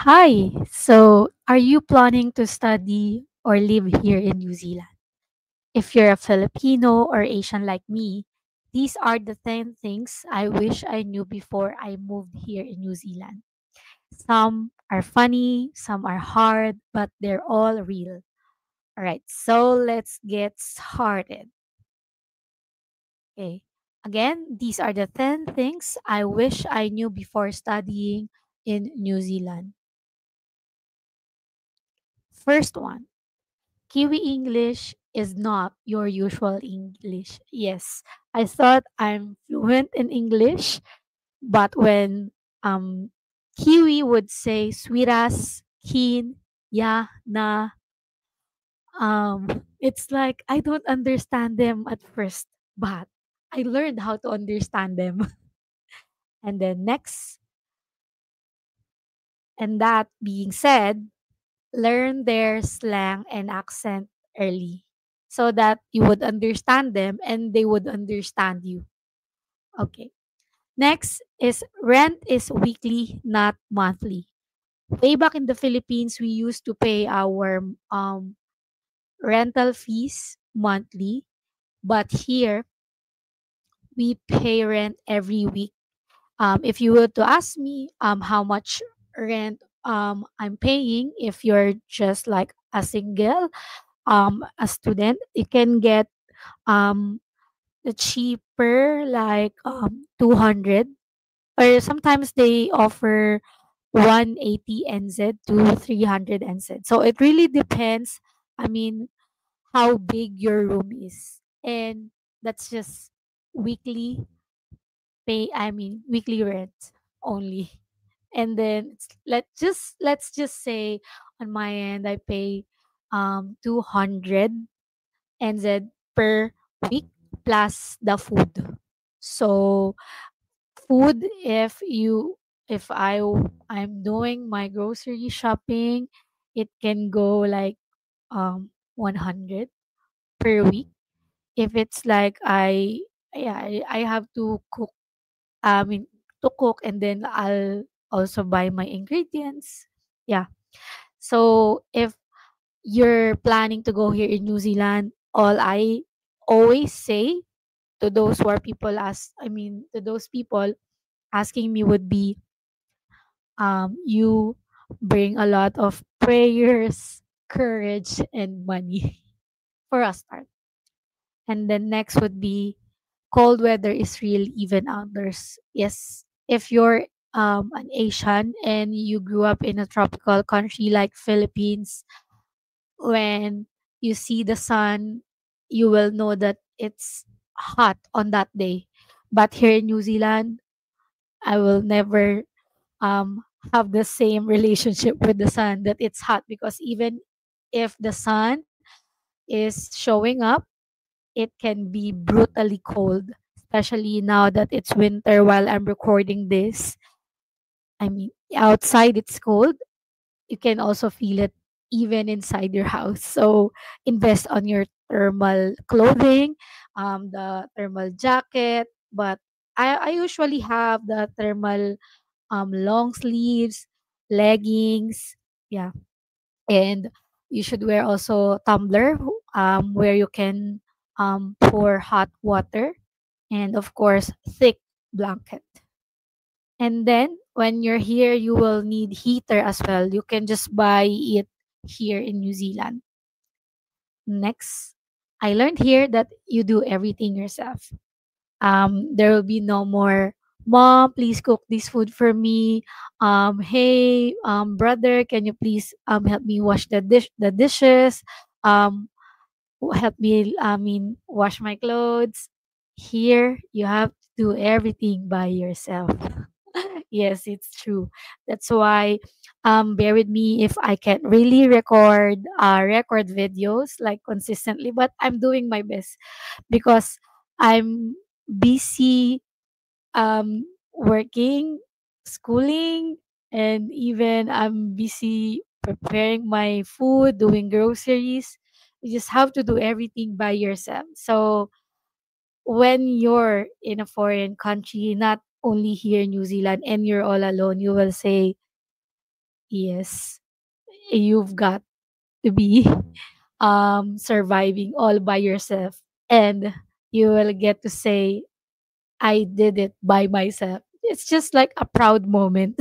Hi. So, are you planning to study or live here in New Zealand? If you're a Filipino or Asian like me, these are the 10 things I wish I knew before I moved here in New Zealand. Some are funny, some are hard, but they're all real. All right, so let's get started. Okay. Again, these are the 10 things I wish I knew before studying in New Zealand. First one, Kiwi English is not your usual English. Yes, I thought I'm fluent in English, but when um Kiwi would say sweetas, keen, ya, na, it's like I don't understand them at first, but I learned how to understand them. And then next, and that being said, learn their slang and accent early so that you would understand them and they would understand you. Okay. Next is rent is weekly, not monthly. Way back in the Philippines, we used to pay our rental fees monthly, but here we pay rent every week. If you were to ask me how much rent I'm paying, if you're just like a single a student, you can get um the cheaper like 200, or sometimes they offer 180 NZ to 300 NZ. So it really depends, I mean, how big your room is. And that's just weekly weekly rent only. And then let's just say on my end I pay 200 NZ per week plus the food. So food, if I'm doing my grocery shopping, it can go like 100 per week. If it's like I have to cook, I mean to cook, and then I'll also buy my ingredients. Yeah. So if you're planning to go here in New Zealand, all I always say to those who are people ask I mean to those people asking me would be, you bring a lot of prayers, courage, and money for a start. And then next would be cold weather is real even outdoors. Yes, if you're an Asian and you grew up in a tropical country like Philippines, when you see the sun, you will know that it's hot on that day. But here in New Zealand, I will never um have the same relationship with the sun that it's hot, because even if the sun is showing up, it can be brutally cold, especially now that it's winter while I'm recording this. I mean, outside it's cold, you can also feel it even inside your house. So invest on your thermal clothing, the thermal jacket. But I usually have the thermal long sleeves, leggings, yeah, and you should wear also tumbler where you can pour hot water, and of course thick blanket. And then when you're here, you will need heater as well. You can just buy it here in New Zealand. Next, I learned here that you do everything yourself. There will be no more, mom, please cook this food for me. Hey, brother, can you please help me wash the dishes? Um, help me, wash my clothes. Here, you have to do everything by yourself. Yes, it's true. That's why bear with me if I can't really record videos like consistently, but I'm doing my best because I'm busy working, schooling, and even I'm busy preparing my food, doing groceries. You just have to do everything by yourself. So when you're in a foreign country, not only here in New Zealand, and you're all alone, you will say, Yes, you've got to be surviving all by yourself, and you will get to say, I did it by myself. It's just like a proud moment.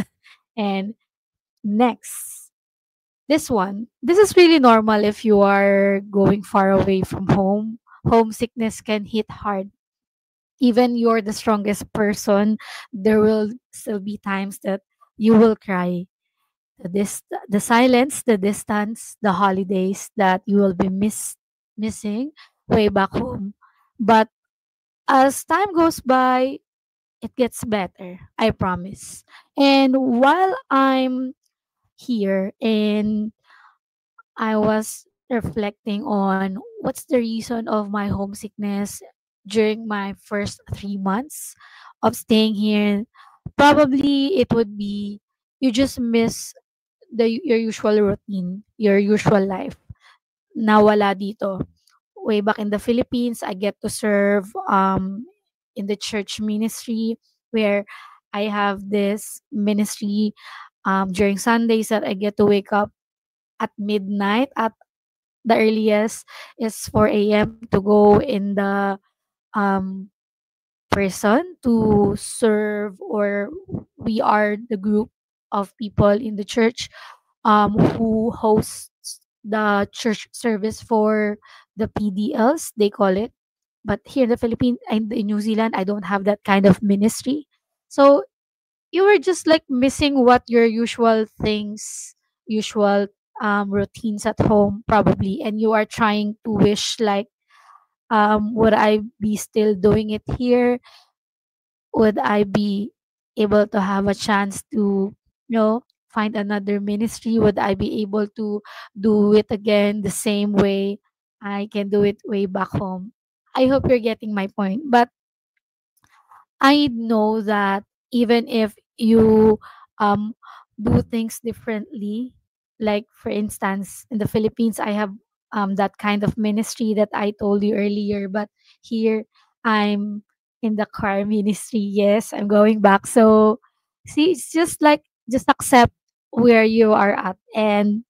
And next, this one. This is really normal if you are going far away from home. Homesickness can hit hard. Even you're the strongest person, there will still be times that you will cry. The silence, the distance, the holidays that you will be missing way back home. But as time goes by, it gets better, I promise. And while I'm here and I was reflecting on what's the reason of my homesickness during my first 3 months of staying here. Probably it would be you just miss your usual routine, your usual life. Nawala dito. Way back in the Philippines, I get to serve in the church ministry where I have this ministry during Sundays that I get to wake up at midnight. At the earliest is 4 a.m. to go in the um, person to serve, or we are the group of people in the church who hosts the church service for the PDLs, they call it. But here in the Philippines and in New Zealand, I don't have that kind of ministry. So you were just like missing what your usual things, usual routines at home probably, and you are trying to wish like, would I be still doing it here? Would I be able to have a chance to, find another ministry? Would I be able to do it again the same way I can do it way back home? I hope you're getting my point. But I know that even if you um do things differently, like for instance, in the Philippines, I have that kind of ministry that I told you earlier, but here I'm in the car ministry. Yes, I'm going back. So see, it's just like just accept where you are at and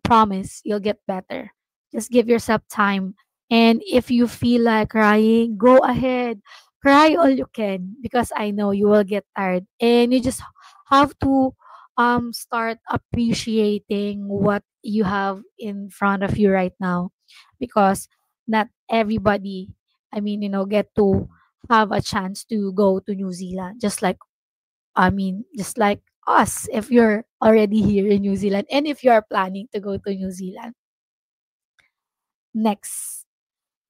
promise you'll get better. Just give yourself time. And if you feel like crying, go ahead. Cry all you can because I know you will get tired. And you just have to start appreciating what you have in front of you right now, because not everybody, get to have a chance to go to New Zealand, just like us, if you're already here in New Zealand and if you are planning to go to New Zealand. Next.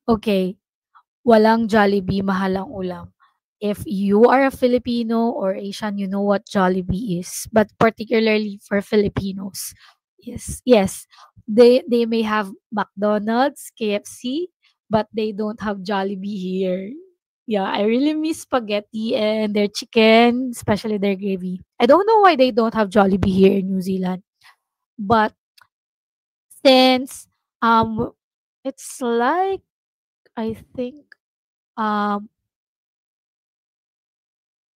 Okay, walang Jollibee, mahal ang ulam. If you are a Filipino or Asian, you know what Jollibee is, but particularly for Filipinos. Yes, yes. They may have McDonald's, KFC, but they don't have Jollibee here. Yeah, I really miss spaghetti and their chicken, especially their gravy. I don't know why they don't have Jollibee here in New Zealand, but since um it's like, I think, um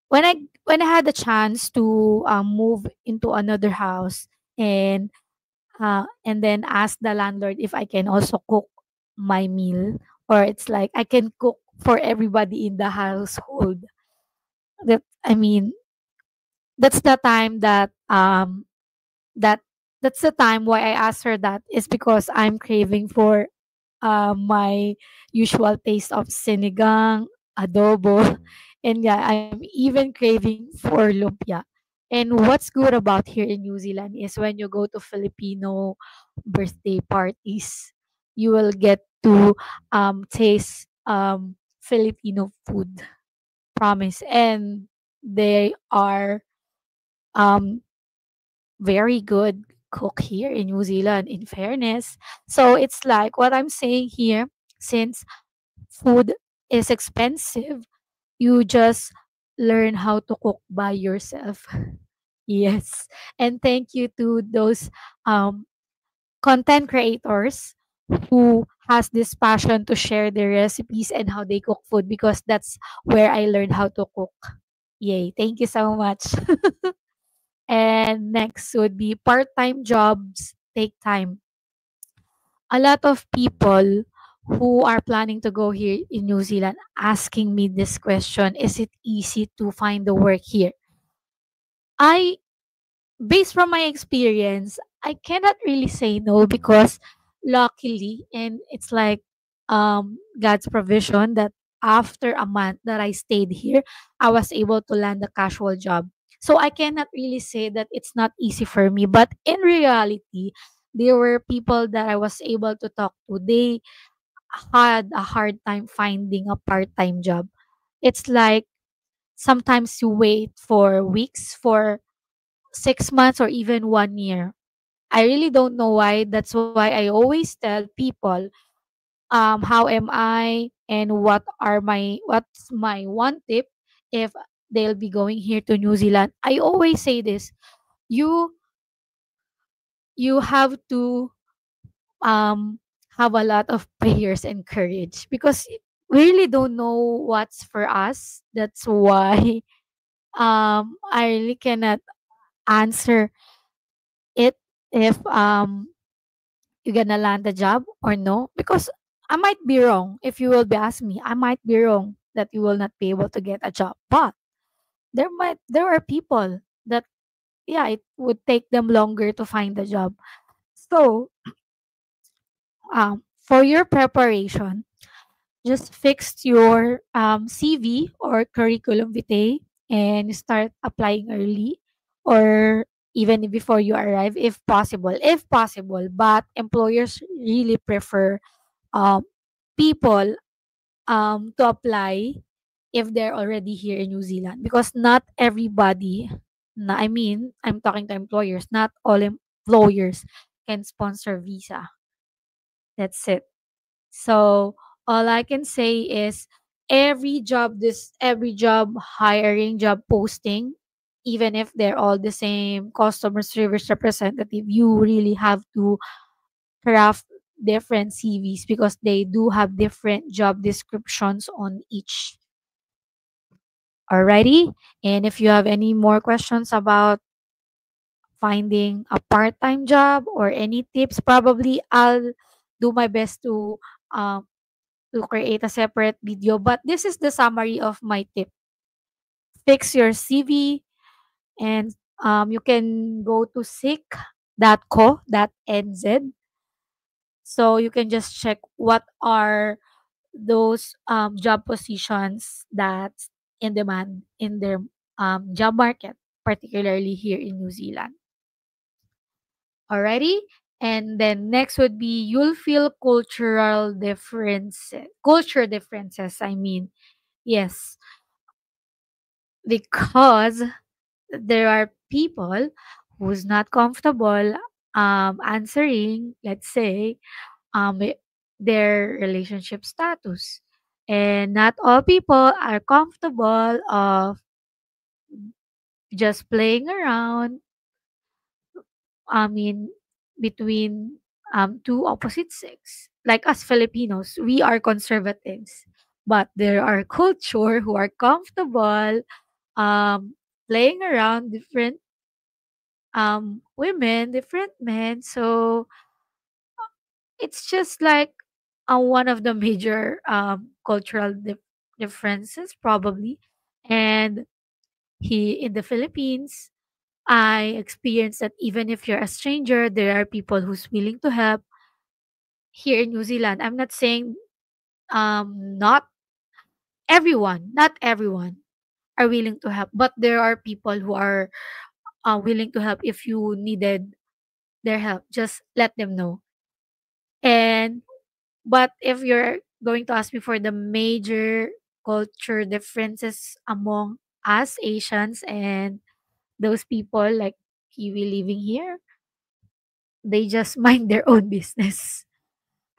when I had the chance to move into another house, and then ask the landlord if I can also cook my meal, or it's like I can cook for everybody in the household. That I mean that's the time that that's the time why I asked her that, is because I'm craving for my usual taste of sinigang, adobo, and yeah, I'm even craving for lumpia. And what's good about here in New Zealand is when you go to Filipino birthday parties, you will get to taste Filipino food. Promise. And they are um very good cook here in New Zealand, in fairness. So it's like what I'm saying here, since food is expensive, you just learn how to cook by yourself. Yes. And thank you to those um content creators who has this passion to share their recipes and how they cook food, because that's where I learned how to cook. Yay. Thank you so much. And next would be part-time jobs take time. A lot of people who are planning to go here in New Zealand asking me this question, is it easy to find the work here? I Based from my experience, I cannot really say no because luckily, and it's like God's provision that after a month that I stayed here, I was able to land a casual job. So I cannot really say that it's not easy for me, but in reality, there were people that I was able to talk to. They had a hard time finding a part-time job. It's like sometimes you wait for weeks, for 6 months, or even 1 year. I really don't know why. That's why I always tell people, how am I and what's my one tip if they'll be going here to New Zealand. I always say this: you you have to um have a lot of prayers and courage because we really don't know what's for us. That's why I really cannot answer it if you gonna land a job or no, because I might be wrong. If you will be asking me, I might be wrong that you will not be able to get a job, but there are people that, yeah, it would take them longer to find a job. So for your preparation, just fix your CV or curriculum vitae and start applying early, or even before you arrive if possible. But employers really prefer um, people to apply if they're already here in New Zealand, because not everybody, I mean, I'm talking to employers, not all employers can sponsor visa. That's it. So all I can say is every job hiring, job posting, even if they're all the same customer service representative, you really have to craft different CVs because they do have different job descriptions on each. Alrighty? And if you have any more questions about finding a part-time job or any tips, probably I'll do my best to create a separate video. But this is the summary of my tip. Fix your CV, and you can go to seek.co.nz. So you can just check what are those job positions that's in demand in their job market, particularly here in New Zealand. Alrighty? And then next would be you'll feel culture differences, I mean. Yes, because there are people who's not comfortable answering, let's say, their relationship status. And not all people are comfortable of just playing around, I mean, between two opposite sex. Like us Filipinos, we are conservatives. But there are culture who are comfortable um, playing around different women, different men. So it's just like one of the major cultural differences probably. And he in the Philippines, I experienced that even if you're a stranger, there are people who's willing to help. Here in New Zealand, I'm not saying not everyone are willing to help, but there are people who are willing to help. If you needed their help, just let them know. And but if you're going to ask me for the major culture differences among us Asians and those people like Kiwi living here, they just mind their own business.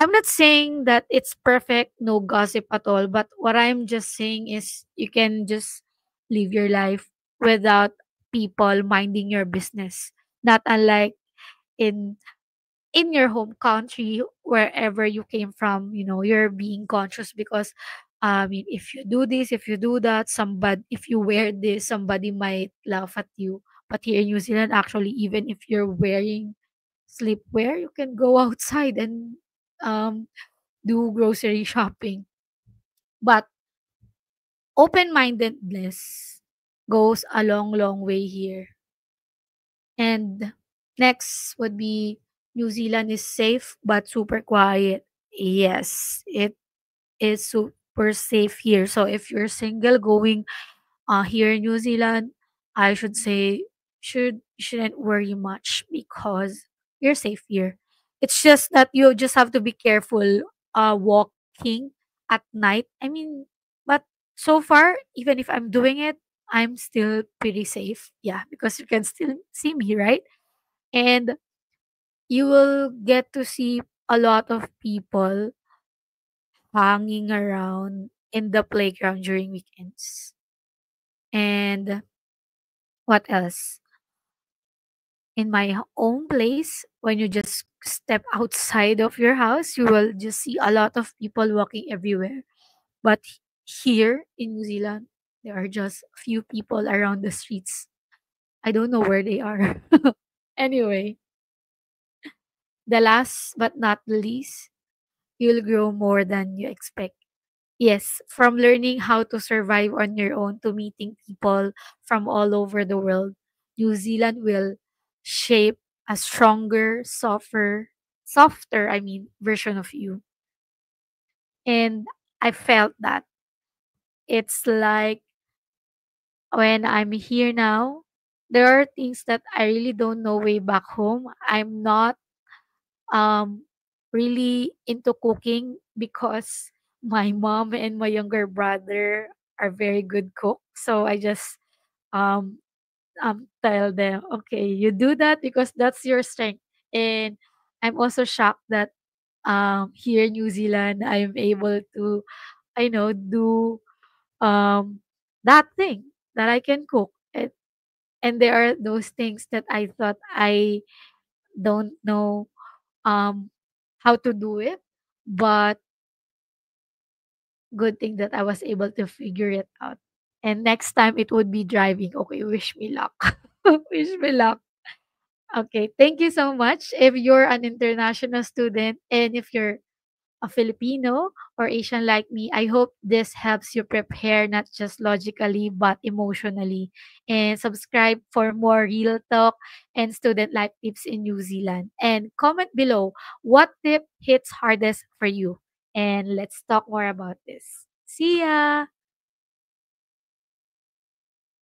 I'm not saying that it's perfect, no gossip at all, but what I'm just saying is you can just live your life without people minding your business. Not unlike in your home country, wherever you came from, you're being conscious because if you do this, if you do that, somebody, if you wear this, somebody might laugh at you. But here in New Zealand, actually, even if you're wearing sleepwear, you can go outside and um, do grocery shopping. But open-mindedness goes a long, long way here. And next would be New Zealand is safe but super quiet. Yes, it is super safe here. So if you're single going here in New Zealand, I should say shouldn't worry much because you're safe here. It's just that you just have to be careful walking at night. I mean, but so far, even if I'm doing it, I'm still pretty safe. Yeah, because you can still see me, right? And you will get to see a lot of people hanging around in the playground during weekends. And what else? In my own place, when you just step outside of your house, you will just see a lot of people walking everywhere. But here in New Zealand, there are just a few people around the streets. I don't know where they are. Anyway, the last but not the least, you'll grow more than you expect. Yes, from learning how to survive on your own to meeting people from all over the world, New Zealand will shape a stronger, softer, I mean, version of you. And I felt that. It's like when I'm here now, there are things that I really don't know way back home. I'm not um really into cooking because my mom and my younger brother are very good cook. So I just um tell them, okay, you do that because that's your strength. And I'm also shocked that here in New Zealand I'm able to do um that thing that I can cook. And there are those things that I thought I don't know um how to do it, but good thing that I was able to figure it out. And next time it would be driving. Okay, wish me luck. Wish me luck. Okay, thank you so much. If you're an international student and if you're a Filipino or Asian like me, I hope this helps you prepare not just logically but emotionally. And subscribe for more real talk and student life tips in New Zealand. And comment below what tip hits hardest for you. And let's talk more about this. See ya!